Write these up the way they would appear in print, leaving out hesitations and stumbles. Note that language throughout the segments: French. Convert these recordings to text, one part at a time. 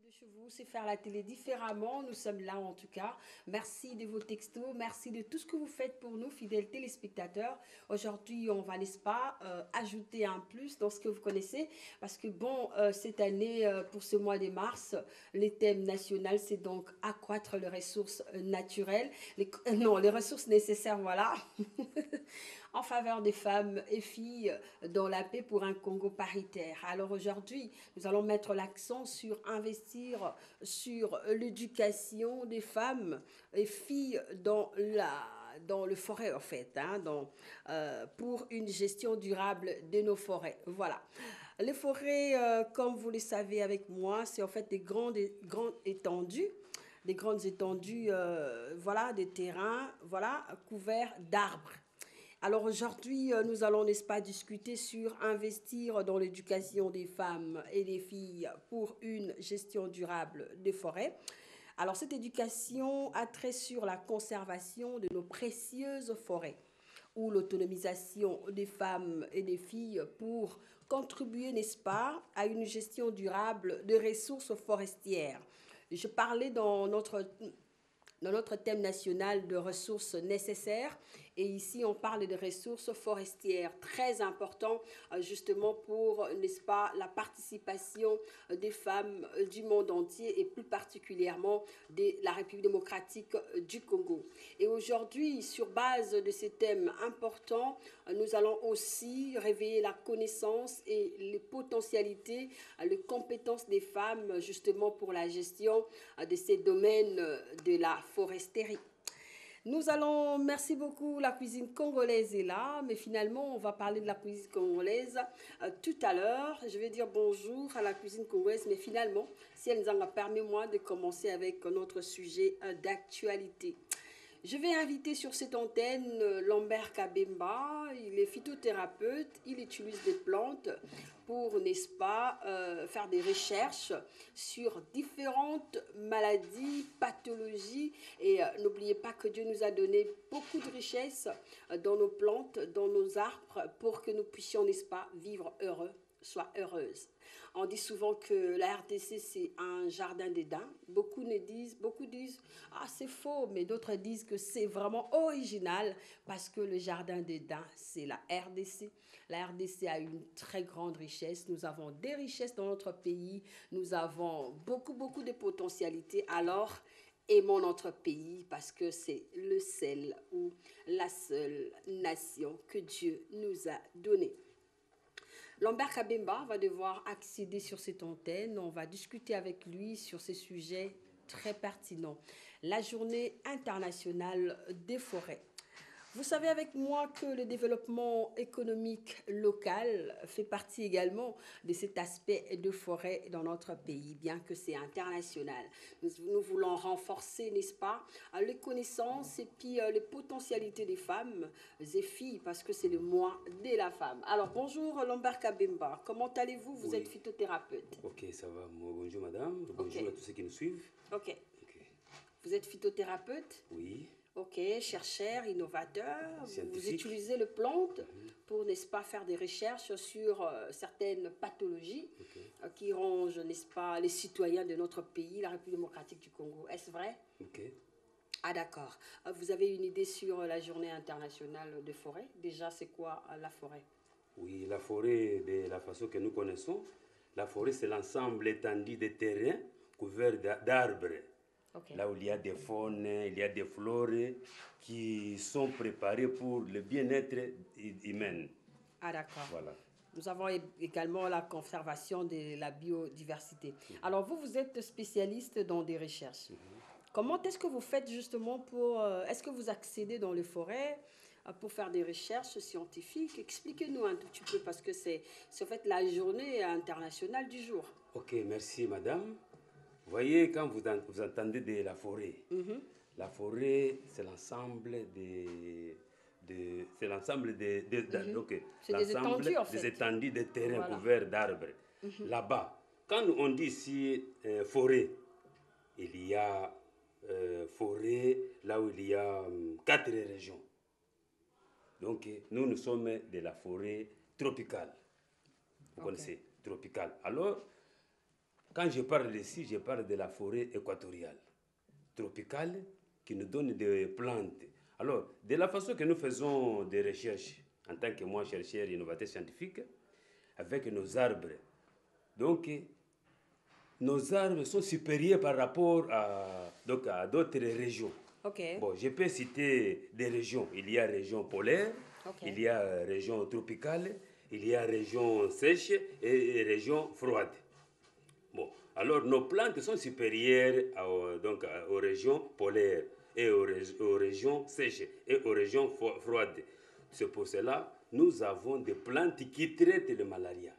De chez vous, c'est faire la télé différemment. Nous sommes là en tout cas. Merci de vos textos, merci de tout ce que vous faites pour nous, fidèles téléspectateurs. Aujourd'hui, on va, n'est-ce pas, ajouter un plus dans ce que vous connaissez. Parce que bon, cette année, pour ce mois de mars, les thèmes nationaux, c'est donc accroître les ressources naturelles, non, les ressources nécessaires, voilà, en faveur des femmes et filles dans la paix pour un Congo paritaire. Alors aujourd'hui, nous allons mettre l'accent sur investir sur l'éducation des femmes et filles dans le forêt en fait, hein, pour une gestion durable de nos forêts. Voilà. Les forêts, comme vous le savez avec moi, c'est en fait grandes étendues voilà, des terrains, voilà, couverts d'arbres. Alors aujourd'hui, nous allons, n'est-ce pas, discuter sur investir dans l'éducation des femmes et des filles pour une gestion durable des forêts. Alors cette éducation a trait sur la conservation de nos précieuses forêts ou l'autonomisation des femmes et des filles pour contribuer, n'est-ce pas, à une gestion durable des ressources forestières. Je parlais dans notre thème national de ressources nécessaires. Et ici, on parle de ressources forestières, très important justement pour, n'est-ce pas, la participation des femmes du monde entier et plus particulièrement de la République démocratique du Congo. Et aujourd'hui, sur base de ces thèmes importants, nous allons aussi réveiller la connaissance et les potentialités, les compétences des femmes justement pour la gestion de ces domaines de la foresterie. Nous allons, merci beaucoup, la cuisine congolaise est là, mais finalement, on va parler de la cuisine congolaise tout à l'heure. Je vais dire bonjour à la cuisine congolaise, mais finalement, si elle nous en a permis, moi, de commencer avec notre sujet d'actualité. Je vais inviter sur cette antenne Lambert Kabemba. Il est phytothérapeute. Il utilise des plantes pour, n'est-ce pas, faire des recherches sur différentes maladies, pathologies. Et n'oubliez pas que Dieu nous a donné beaucoup de richesses dans nos plantes, dans nos arbres, pour que nous puissions, n'est-ce pas, vivre heureux, soit heureuse. On dit souvent que la RDC, c'est un jardin d'Éden. Beaucoup disent, ah, c'est faux, mais d'autres disent que c'est vraiment original parce que le jardin d'Éden, c'est la RDC. La RDC a une très grande richesse. Nous avons des richesses dans notre pays. Nous avons beaucoup de potentialités. Alors, aimons notre pays parce que c'est le seul ou la seule nation que Dieu nous a donnée. Lambert Kabemba va devoir accéder sur cette antenne. On va discuter avec lui sur ces sujets très pertinents. La journée internationale des forêts. Vous savez avec moi que le développement économique local fait partie également de cet aspect de forêt dans notre pays, bien que c'est international. Nous voulons renforcer, n'est-ce pas, les connaissances et puis les potentialités des femmes et filles, parce que c'est le mois de la femme. Alors bonjour Lambert Kabemba, comment allez-vous? Vous êtes Oui, phytothérapeute. ok, ça va. Bonjour madame, Ok, bonjour à tous ceux qui nous suivent. ok. Ok. Vous êtes phytothérapeute? Oui, Ok, chercheur, innovateur, vous scientifique. utilisez les plantes pour, n'est-ce pas, faire des recherches sur certaines pathologies Ok, qui rongent, n'est-ce pas, les citoyens de notre pays, la République démocratique du Congo. Est-ce vrai? ok. Ah d'accord. Vous avez une idée sur la journée internationale de forêt? Déjà, c'est quoi la forêt? Oui, la forêt, de la façon que nous connaissons, la forêt c'est l'ensemble étendu des terrains couverts d'arbres. Ok. Là où il y a des faunes, il y a des flores qui sont préparées pour le bien-être humain. Ah d'accord. Voilà. Nous avons également la conservation de la biodiversité. Alors vous, vous êtes spécialiste dans des recherches. Comment est-ce que vous faites justement pour... est-ce que vous accédez dans les forêts pour faire des recherches scientifiques? Expliquez-nous un tout petit peu parce que c'est en fait la journée internationale du jour. Ok, merci madame. Voyez, quand vous entendez de la forêt, c'est l'ensemble c'est l'ensemble ok, C'est des l'ensemble étendues en des fait. étendues de terrains Voilà. couverts d'arbres. Là-bas, quand on dit ici forêt, il y a forêt là où il y a 4 régions. Donc, nous sommes de la forêt tropicale. Vous Ok. connaissez, tropicale. Alors, quand je parle d'ici, je parle de la forêt équatoriale, tropicale, qui nous donne des plantes. Alors, de la façon que nous faisons des recherches, en tant que moi, chercheur innovateur scientifique, avec nos arbres, donc, nos arbres sont supérieurs par rapport à d'autres régions. Ok. Bon, je peux citer des régions. Il y a région polaire, il y a région tropicale, il y a région sèche et région froide. Bon, alors nos plantes sont supérieures aux régions polaires et aux régions sèches et aux régions froides. C'est pour cela que nous avons des plantes qui traitent le malaria.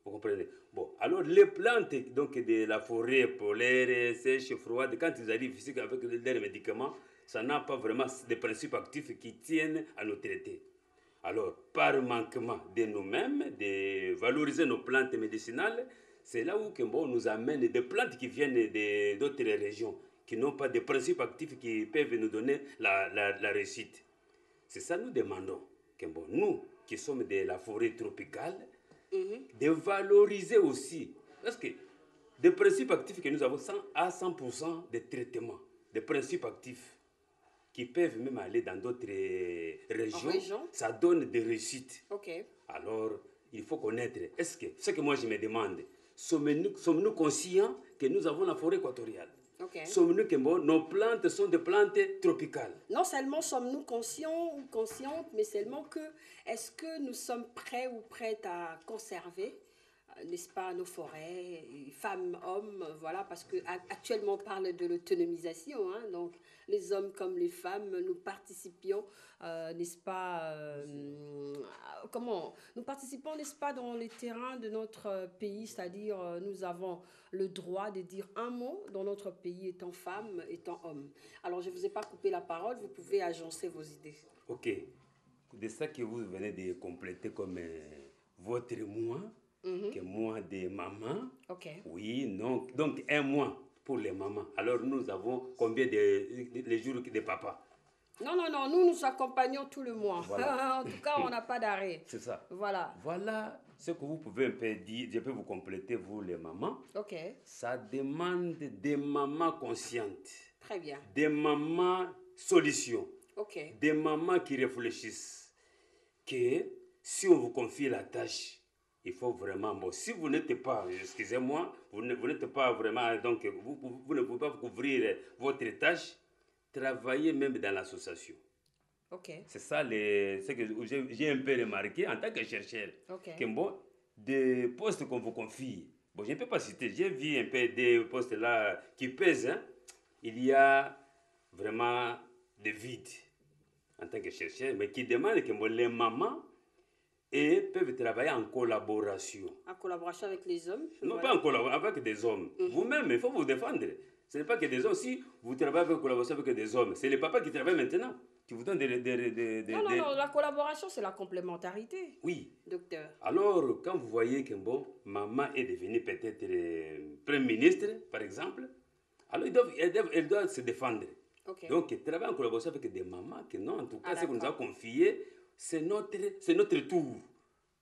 Vous comprenez? Bon, alors les plantes donc, de la forêt polaire, sèche, froide, quand ils arrivent ici avec leurs médicaments, ça n'a pas vraiment des principes actifs qui tiennent à nous traiter. Alors, par manquement de nous-mêmes, de valoriser nos plantes médicinales, c'est là où bon, nous amène des plantes qui viennent d'autres régions, qui n'ont pas de principes actifs qui peuvent nous donner la réussite. C'est ça que nous demandons. Que bon, nous, qui sommes de la forêt tropicale, de valoriser aussi. Parce que des principes actifs que nous avons 100 à 100% de traitement, des principes actifs qui peuvent même aller dans d'autres régions, ça donne des réussites. Alors, il faut connaître, est-ce que, ce que moi je me demande, sommes-nous conscients que nous avons la forêt équatoriale? Sommes-nous que bon, nos plantes sont des plantes tropicales? Non seulement sommes-nous conscients ou conscientes, mais seulement que est-ce que nous sommes prêts ou prêtes à conserver, n'est-ce pas, nos forêts, femmes, hommes, voilà, parce qu'actuellement on parle de l'autonomisation, hein, donc les hommes comme les femmes, nous participions, n'est-ce pas, nous participons, n'est-ce pas, dans les terrains de notre pays, c'est-à-dire nous avons le droit de dire un mot dans notre pays étant femme, étant homme. Alors je ne vous ai pas coupé la parole, vous pouvez agencer vos idées. Ok, de ça que vous venez de compléter comme votre mois, que mois de maman. Oui, non, donc un mois pour les mamans. Alors nous avons combien de jours de papa? Non, nous accompagnons tout le mois. Voilà. En tout cas, on n'a pas d'arrêt. C'est ça. Voilà. Voilà ce que vous pouvez un peu dire. Je peux vous compléter, vous les mamans. Ça demande des mamans conscientes. Très bien. Des mamans solutions. Des mamans qui réfléchissent. Que si on vous confie la tâche, il faut vraiment, bon, si vous n'êtes pas, excusez-moi, vous n'êtes pas vraiment, donc vous ne pouvez pas couvrir votre tâche, travaillez même dans l'association. C'est ça ce que j'ai un peu remarqué en tant que chercheur. Que bon, des postes qu'on vous confie, bon, je ne peux pas citer, j'ai vu un peu des postes là qui pèsent, hein, il y a vraiment des vides en tant que chercheur, mais qui demandent que bon, les mamans et peuvent travailler en collaboration. En collaboration avec les hommes? Non, pas en collaboration avec des hommes. Vous-même, il faut vous défendre. Ce n'est pas que des hommes. Si vous travaillez en collaboration avec des hommes, c'est les papas qui travaillent maintenant, qui vous donnent Non, la collaboration, c'est la complémentarité. Oui. Docteur. Alors, quand vous voyez que bon, maman est devenue peut-être Premier ministre, par exemple, alors elle doit se défendre. Donc, travailler en collaboration avec des mamans, que non, en tout cas, ce qu'on nous a confié, c'est notre tour.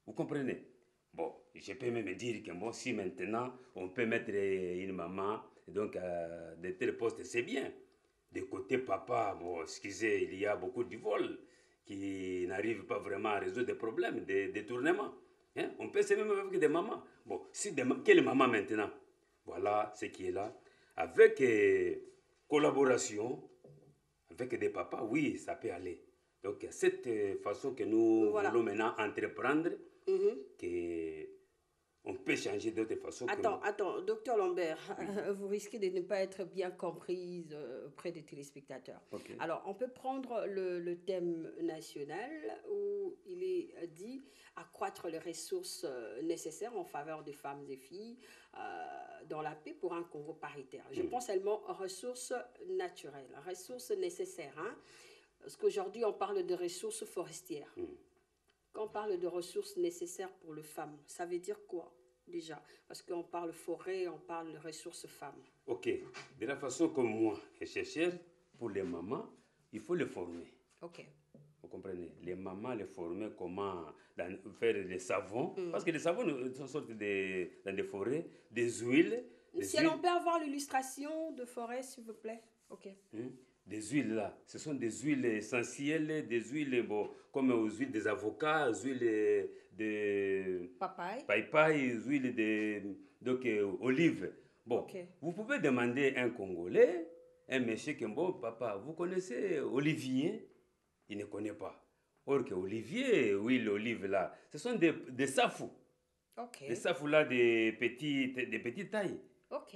Vous comprenez? Bon, je peux même dire que bon, si maintenant on peut mettre une maman donc de tels postes, c'est bien. De côté papa, bon, excusez, il y a beaucoup de vols qui n'arrivent pas vraiment à résoudre des problèmes, des détournements. Hein? On peut se même avec des mamans. Bon, quelle maman maintenant? Voilà ce qui est là. Avec collaboration, avec des papas, oui, ça peut aller. Donc, cette façon que nous voulons maintenant entreprendre, on peut changer d'autres façons. Attends, docteur Lambert, vous risquez de ne pas être bien comprise auprès des téléspectateurs. Alors, on peut prendre le thème national où il est dit accroître les ressources nécessaires en faveur des femmes et filles dans la paix pour un Congo paritaire. Je pense seulement aux ressources naturelles, ressources nécessaires, hein? Parce qu'aujourd'hui, on parle de ressources forestières. Quand on parle de ressources nécessaires pour les femmes, ça veut dire quoi déjà? Parce qu'on parle forêt, on parle de ressources femmes. Ok. De la façon comme moi, chercheur, pour les mamans, il faut les former. Vous comprenez? Les mamans les formaient comment faire des savons. Parce que les savons sont sortis dans des forêts, des huiles. Si on peut avoir l'illustration de forêt, s'il vous plaît. Ok. Des huiles là, ce sont des huiles essentielles, des huiles comme aux huiles des avocats, aux huiles de papaye, aux huiles de olives. Bon, vous pouvez demander à un Congolais, un monsieur qui est bon, papa, vous connaissez Olivier? Il ne connaît pas. Or que Olivier, huile olive là, ce sont des safous. Des safous là des petites tailles.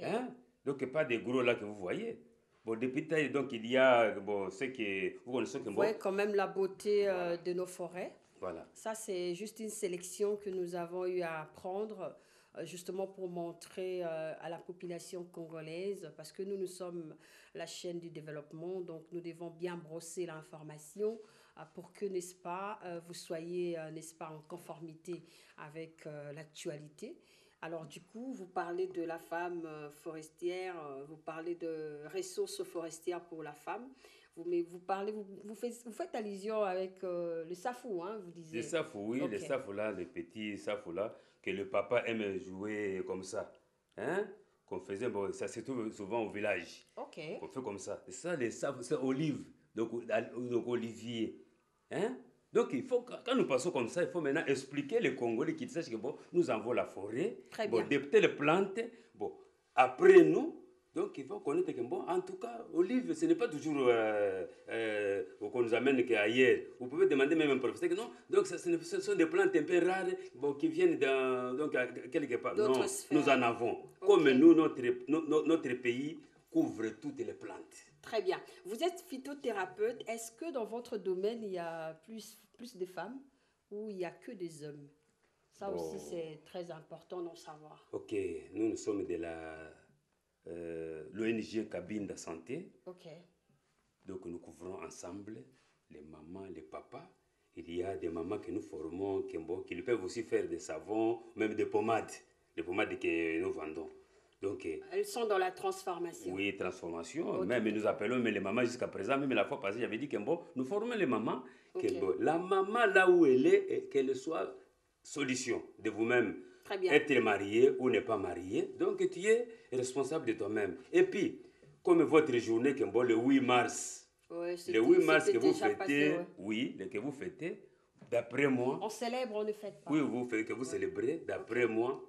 Hein? Donc pas des gros là que vous voyez. Bon, des petites tailles, donc il y a ce que vous connaissez. Vous voyez quand même la beauté de nos forêts. Voilà. Ça, c'est juste une sélection que nous avons eu à prendre justement pour montrer à la population congolaise, parce que nous sommes la chaîne du développement, donc nous devons bien brosser l'information pour que, n'est-ce pas, vous soyez, n'est-ce pas, en conformité avec l'actualité. Alors du coup, vous parlez de la femme forestière, vous parlez de ressources forestières pour la femme, mais vous faites allusion avec le safou, hein, vous disiez. Les safous, oui, les safous là, les petits safous là, que le papa aime jouer comme ça. Hein? Qu'on faisait, ça se trouve souvent au village. On fait comme ça. Et ça, les safous, c'est olive, donc olivier. Hein? Donc, il faut, quand nous passons comme ça, il faut maintenant expliquer les Congolais qu'ils sachent que nous avons la forêt, des telles plantes. Bon, après nous, donc il faut connaître que en tout cas, olive, ce n'est pas toujours qu'on nous amène qu'ailleurs. Vous pouvez demander même à un professeur que non, donc ce sont des plantes un peu rares qui viennent donc, quelque part. Non, nous en avons. Comme nous, notre pays couvre toutes les plantes. Très bien. Vous êtes phytothérapeute. Est-ce que dans votre domaine, il y a plus de femmes ou il n'y a que des hommes? Ça aussi, c'est très important d'en savoir. Ok. Nous sommes de l'ONG Cabine de Santé. Donc, nous couvrons ensemble les mamans, les papas. Il y a des mamans que nous formons qui peuvent aussi faire des savons, même des pommades. Les pommades que nous vendons. Donc, elles sont dans la transformation. Oui, transformation. Même nous appelons les mamans jusqu'à présent. Même la fois passée, j'avais dit que nous formons les mamans. La maman, là où elle est, qu'elle soit solution de vous-même. Être marié ou ne pas marié. Donc, tu es responsable de toi-même. Et puis, comme votre journée, le 8 mars, le 8 mars que vous fêtez, que vous fêtez, d'après moi. On célèbre, on ne fête pas. Oui, que vous célébrez, d'après moi.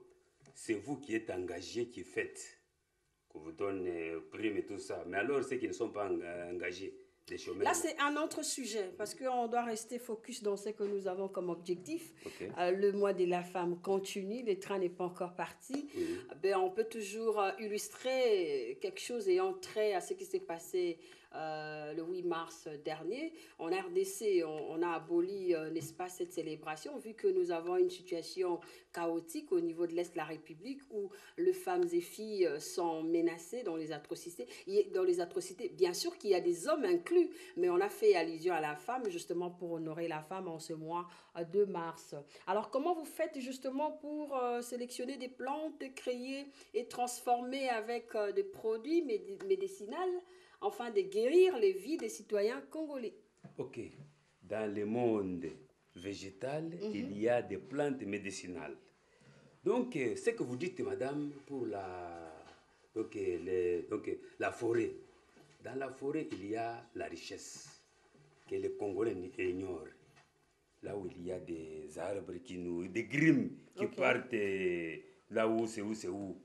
C'est vous qui êtes engagé, qui faites, qu'on vous donne prime et tout ça. Mais alors, ceux qui ne sont pas engagés, les chômeurs... Là, c'est un autre sujet, parce qu'on doit rester focus dans ce que nous avons comme objectif. Le mois de la femme continue, le train n'est pas encore parti. On peut toujours illustrer quelque chose ayant trait à ce qui s'est passé le 8 mars dernier. En RDC, on a aboli, n'est-ce pas, cette célébration, vu que nous avons une situation chaotique au niveau de l'Est de la République, où les femmes et filles sont menacées dans les atrocités. Bien sûr qu'il y a des hommes inclus, mais on a fait allusion à la femme, justement pour honorer la femme en ce mois de mars. Alors, comment vous faites justement pour sélectionner des plantes, créer et transformer avec des produits médicinaux, afin de guérir les vies des citoyens congolais? Ok. Dans le monde végétal, il y a des plantes médicinales. Donc, ce que vous dites, madame, pour la forêt. Dans la forêt, il y a la richesse que les Congolais ignorent. Là où il y a des arbres des grimes qui partent là où c'est où.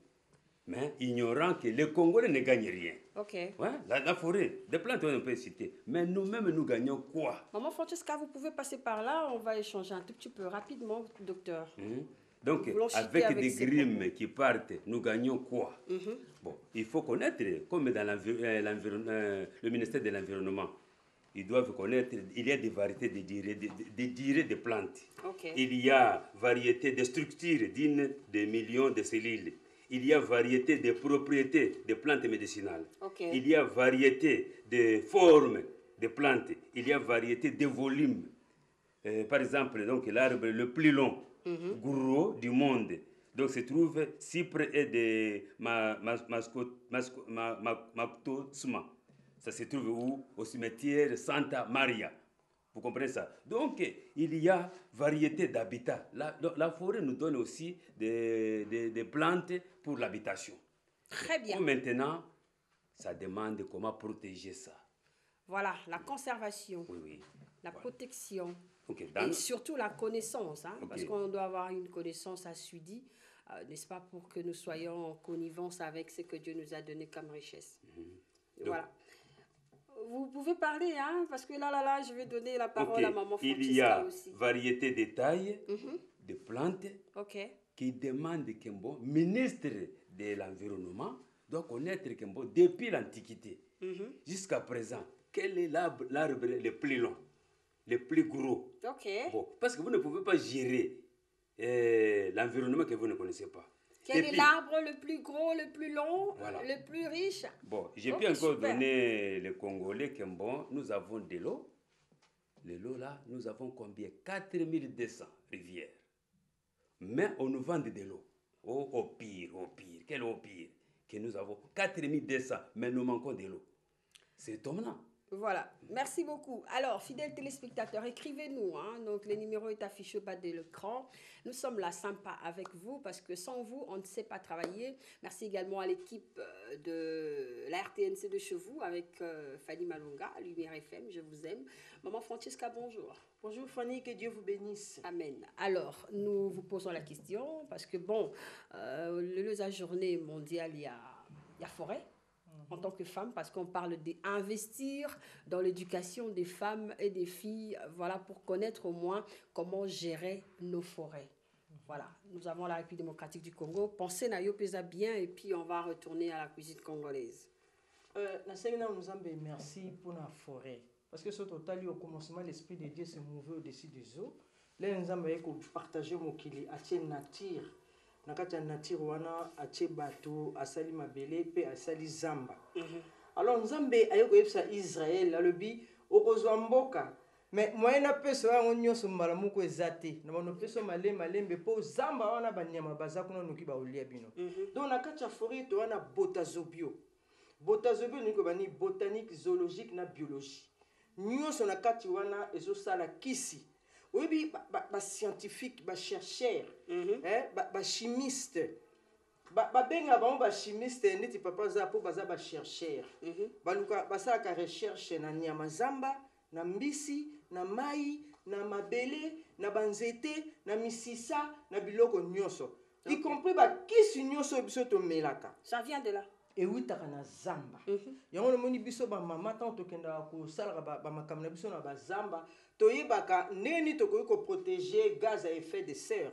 Mais ignorant que les Congolais ne gagnent rien. Ouais, la forêt, des plantes, on peut citer. Mais nous-mêmes, nous gagnons quoi? Maman Francesca, vous pouvez passer par là, on va échanger un tout petit peu rapidement, docteur. Donc, avec des grimes qui partent, nous gagnons quoi? Bon, il faut connaître, comme dans le ministère de l'Environnement, ils doivent connaître, il y a des variétés de plantes. Il y a variété de structures dignes de millions de cellules. Il y a variété de propriétés de plantes médicinales. Il y a variété de formes de plantes. Il y a variété de volumes. Par exemple, donc l'arbre le plus long, gros du monde. Donc se trouve cypre et de Mactosma. Ça se trouve où? Au cimetière Santa Maria. Vous comprenez ça? Donc, il y a variété d'habitats. La forêt nous donne aussi des plantes pour l'habitation. Très bien. Maintenant, ça demande comment protéger ça. Voilà, la conservation, Oui. la protection Okay, et surtout la connaissance, hein, Okay. parce qu'on doit avoir une connaissance assidue, n'est-ce pas, pour que nous soyons en connivence avec ce que Dieu nous a donné comme richesse. Voilà. Vous pouvez parler, hein, parce que là, je vais donner la parole à Maman Francisca aussi. Il y a variété de tailles, de plantes, qui demandent qu'un bon ministre de l'Environnement doit connaître qu'un bon depuis l'Antiquité jusqu'à présent, quel est l'arbre le plus long, le plus gros. Bon, parce que vous ne pouvez pas gérer l'environnement que vous ne connaissez pas. Quel est l'arbre le plus gros, le plus long, le plus riche? Bon, j'ai pu encore donner les Congolais que bon, nous avons de l'eau. De l'eau là, nous avons combien? 4200 rivières. Mais on nous vend de l'eau. Au pire. Quel au pire? Que nous avons 4200, mais nous manquons de l'eau. C'est étonnant. Voilà, merci beaucoup. Alors, fidèles téléspectateurs, écrivez-nous. Hein. Donc, le numéro est affiché au bas de l'écran. Nous sommes là sympa avec vous parce que sans vous, on ne sait pas travailler. Merci également à l'équipe de la RTNC de Chevaux avec Fanny Malonga, Lumière FM, je vous aime. Maman Francisca, bonjour. Bonjour Fanny, que Dieu vous bénisse. Amen. Alors, nous vous posons la question parce que bon, la journée mondiale, il y a forêt. En tant que femme, parce qu'on parle d'investir dans l'éducation des femmes et des filles, voilà, pour connaître au moins comment gérer nos forêts. Voilà, nous avons la République démocratique du Congo. Pensez à Yopesa bien et puis on va retourner à la cuisine congolaise. Merci pour la forêt. Parce que ce total, au commencement, l'Esprit de Dieu se mouvait au-dessus des eaux. Là, nous avons partagé mon kili, à nature. Nakati nature wana atie bato asali mabele pe asali zamba. Alors nzambe ayoko yebisa Israël alobi okozwa mboka mais moyena peso yango nyonso mbala moko ezate na bano peso malembe po zamba wana banyama baza kuna noki ba olia bino. Donc nakati ya forêt to wana botazobio niko bani botanique zoologique na biologie. Nyonso nakati wana ezosala kisi. Oui, scientifique, chercheur, chimiste, chimiste, neti papa za po baza chercheur. Baluka basaka recherche na nyama zamba, na mbisi, na mai, na mabele, na banzete, na misisa, na biloko nyonso. Y compris kisi nyonso biso to melaka. Ça vient de là. Et oui, t'as na zamba. Yango le moni biso ba mama tant to kenda ko sala ba makamna biso na ba zamba. Toyebaka neni to ko protéger gaz à effet de serre.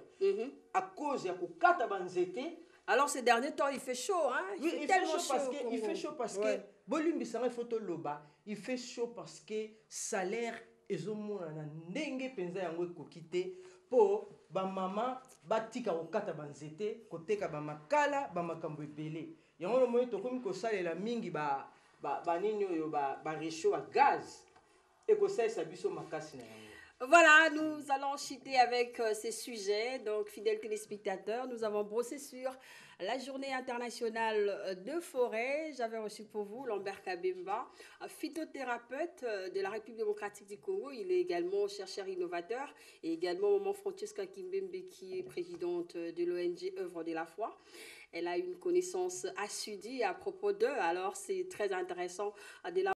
À cause ya ko kata banzete. Alors ces derniers temps il fait chaud hein. Oui, il fait chaud parce que il fait chaud parce que bolumbi sanga photo loba, il fait chaud parce que salaire ezomona na ndenge penza yango ekokite po ba mama batika ko kata banzete koteka ba makala ba makambo ebele. Yango le moyo to komi ko salela mingi ba nini oyo ba réchaud à gaz. Voilà, nous allons chuter avec ces sujets. Donc, fidèles téléspectateurs, nous avons brossé sur la journée internationale de forêt. J'avais reçu pour vous Lambert Kabemba, phytothérapeute de la République démocratique du Congo. Il est également chercheur innovateur et également Maman Francisca Kimbembe qui est présidente de l'ONG Œuvre de la foi. Elle a une connaissance assidue à propos d'eux. Alors, c'est très intéressant de la